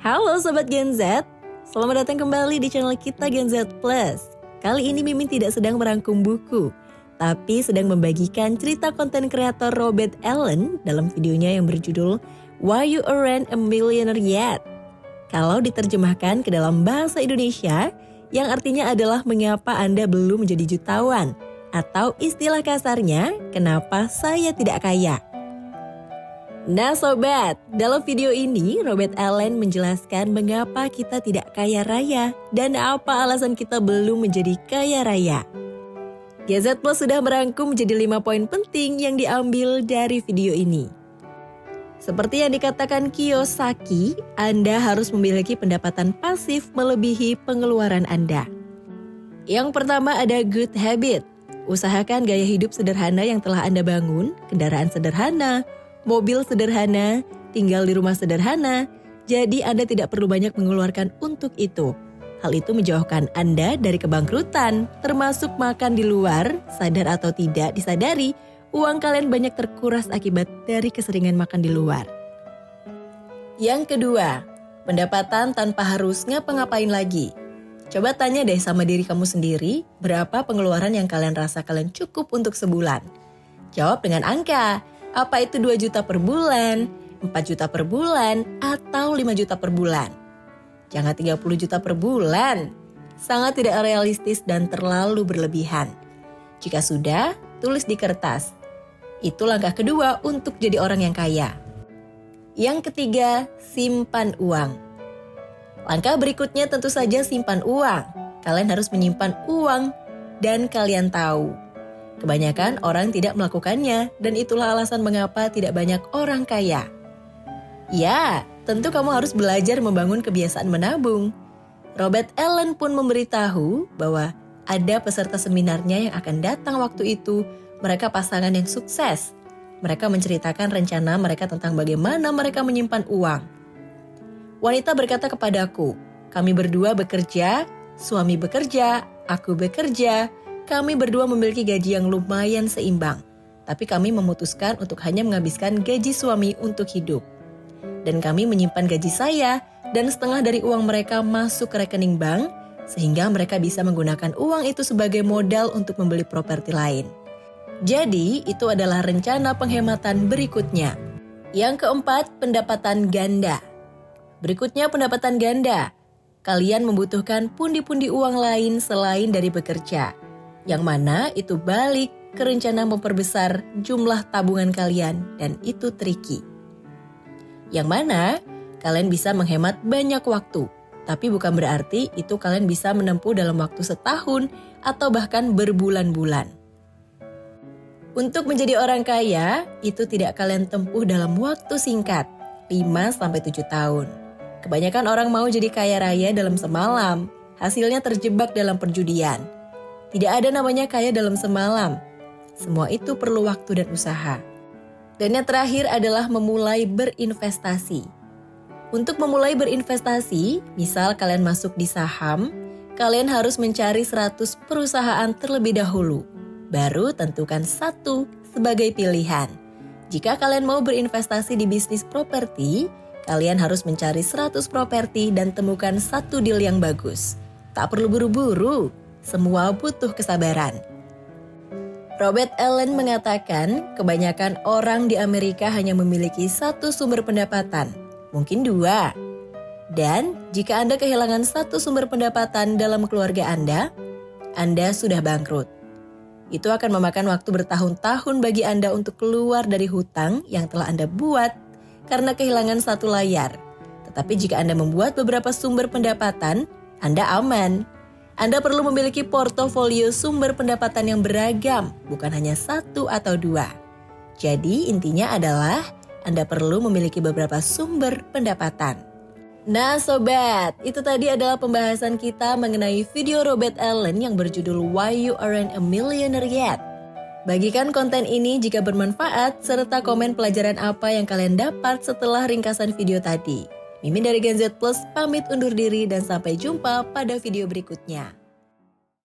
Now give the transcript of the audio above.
Halo Sobat Gen Z, selamat datang kembali di channel kita Gen Z Plus. Kali ini Mimin tidak sedang merangkum buku, tapi sedang membagikan cerita konten kreator Robert Allen dalam videonya yang berjudul Why You Aren't a Millionaire Yet. Kalau diterjemahkan ke dalam bahasa Indonesia, yang artinya adalah mengapa Anda belum menjadi jutawan, atau istilah kasarnya, kenapa saya tidak kaya. Nah sobat, dalam video ini Robert Allen menjelaskan mengapa kita tidak kaya raya dan apa alasan kita belum menjadi kaya raya. GZ Plus sudah merangkum menjadi 5 poin penting yang diambil dari video ini. Seperti yang dikatakan Kiyosaki, Anda harus memiliki pendapatan pasif melebihi pengeluaran Anda. Yang pertama ada good habit. Usahakan gaya hidup sederhana yang telah Anda bangun, kendaraan sederhana, mobil sederhana, tinggal di rumah sederhana, jadi Anda tidak perlu banyak mengeluarkan untuk itu. Hal itu menjauhkan Anda dari kebangkrutan, termasuk makan di luar, sadar atau tidak disadari, uang kalian banyak terkuras akibat dari keseringan makan di luar. Yang kedua, pendapatan tanpa harus ngapa-ngapain lagi. Coba tanya deh sama diri kamu sendiri, berapa pengeluaran yang kalian rasa kalian cukup untuk sebulan? Jawab dengan angka. Apa itu 2 juta per bulan, 4 juta per bulan, atau 5 juta per bulan? Jangan 30 juta per bulan. Sangat tidak realistis dan terlalu berlebihan. Jika sudah, tulis di kertas. Itu langkah kedua untuk jadi orang yang kaya. Yang ketiga, simpan uang. Langkah berikutnya tentu saja simpan uang. Kalian harus menyimpan uang dan kalian tahu. Kebanyakan orang tidak melakukannya dan itulah alasan mengapa tidak banyak orang kaya. Ya, tentu kamu harus belajar membangun kebiasaan menabung. Robert Allen pun memberitahu bahwa ada peserta seminarnya yang akan datang waktu itu, mereka pasangan yang sukses. Mereka menceritakan rencana mereka tentang bagaimana mereka menyimpan uang. Wanita berkata kepadaku, kami berdua bekerja, suami bekerja, aku bekerja. Kami berdua memiliki gaji yang lumayan seimbang, tapi kami memutuskan untuk hanya menghabiskan gaji suami untuk hidup. Dan kami menyimpan gaji saya dan setengah dari uang mereka masuk ke rekening bank, sehingga mereka bisa menggunakan uang itu sebagai modal untuk membeli properti lain. Jadi, itu adalah rencana penghematan berikutnya. Yang keempat, pendapatan ganda. Berikutnya pendapatan ganda. Kalian membutuhkan pundi-pundi uang lain selain dari bekerja. Yang mana itu balik ke rencana memperbesar jumlah tabungan kalian dan itu tricky. Yang mana kalian bisa menghemat banyak waktu, tapi bukan berarti itu kalian bisa menempuh dalam waktu setahun atau bahkan berbulan-bulan. Untuk menjadi orang kaya, itu tidak kalian tempuh dalam waktu singkat, 5-7 tahun. Kebanyakan orang mau jadi kaya raya dalam semalam, hasilnya terjebak dalam perjudian. Tidak ada namanya kaya dalam semalam. Semua itu perlu waktu dan usaha. Dan yang terakhir adalah memulai berinvestasi. Untuk memulai berinvestasi, misal kalian masuk di saham, kalian harus mencari 100 perusahaan terlebih dahulu. Baru tentukan satu sebagai pilihan. Jika kalian mau berinvestasi di bisnis properti, kalian harus mencari 100 properti dan temukan satu deal yang bagus. Tak perlu buru-buru. Semua butuh kesabaran. Robert Allen mengatakan kebanyakan orang di Amerika hanya memiliki 1 sumber pendapatan, mungkin 2. Dan jika Anda kehilangan 1 sumber pendapatan dalam keluarga Anda sudah bangkrut. Itu akan memakan waktu bertahun-tahun bagi Anda untuk keluar dari hutang yang telah Anda buat karena kehilangan 1 layar. Tetapi jika Anda membuat beberapa sumber pendapatan, Anda aman. Anda perlu memiliki portofolio sumber pendapatan yang beragam, bukan hanya 1 atau 2. Jadi intinya adalah Anda perlu memiliki beberapa sumber pendapatan. Nah sobat, itu tadi adalah pembahasan kita mengenai video Robert Allen yang berjudul Why You Aren't a Millionaire Yet. Bagikan konten ini jika bermanfaat, serta komen pelajaran apa yang kalian dapat setelah ringkasan video tadi. Mimin dari Gen Z Plus pamit undur diri dan sampai jumpa pada video berikutnya.